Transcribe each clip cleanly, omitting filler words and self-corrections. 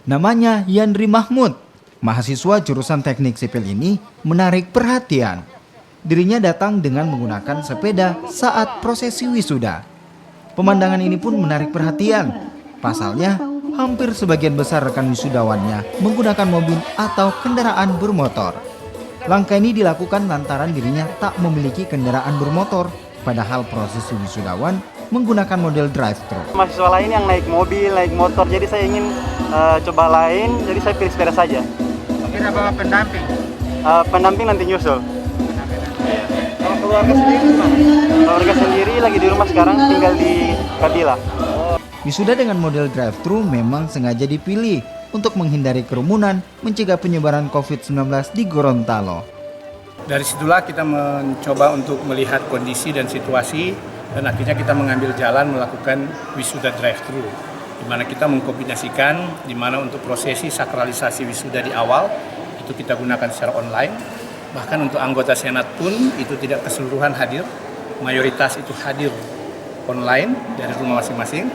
Namanya Yandri Mahmud. Mahasiswa jurusan teknik sipil ini menarik perhatian. Dirinya datang dengan menggunakan sepeda saat prosesi wisuda. Pemandangan ini pun menarik perhatian. Pasalnya, hampir sebagian besar rekan wisudawannya menggunakan mobil atau kendaraan bermotor. Langkah ini dilakukan lantaran dirinya tak memiliki kendaraan bermotor, padahal prosesi wisudawan menggunakan model drive-thru. Mahasiswa lain yang naik mobil, naik motor, jadi saya ingin coba lain, jadi saya pilih sepeda saja. Kira bawa pendamping? Pendamping nanti nyusul. Kalau keluarga sendiri gimana? Keluarga sendiri lagi di rumah sekarang, tinggal di Kabila. Wisuda dengan model drive-thru memang sengaja dipilih untuk menghindari kerumunan, mencegah penyebaran COVID-19 di Gorontalo. Dari situlah kita mencoba untuk melihat kondisi dan situasi, dan akhirnya kita mengambil jalan melakukan wisuda drive-thru, di mana kita mengkombinasikan, di mana untuk prosesi sakralisasi wisuda di awal itu kita gunakan secara online. Bahkan untuk anggota senat pun itu tidak keseluruhan hadir, mayoritas itu hadir online dari rumah masing-masing.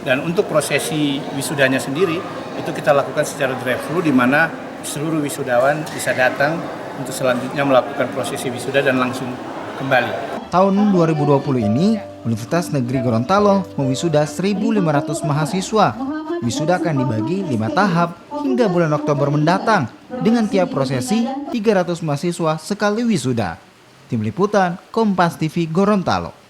Dan untuk prosesi wisudanya sendiri itu kita lakukan secara drive-thru, di mana seluruh wisudawan bisa datang untuk selanjutnya melakukan prosesi wisuda dan langsung kembali. Tahun 2020 ini, Universitas Negeri Gorontalo mewisuda 1.500 mahasiswa. Wisuda akan dibagi 5 tahap hingga bulan Oktober mendatang, dengan tiap prosesi 300 mahasiswa sekali wisuda. Tim Liputan, Kompas TV, Gorontalo.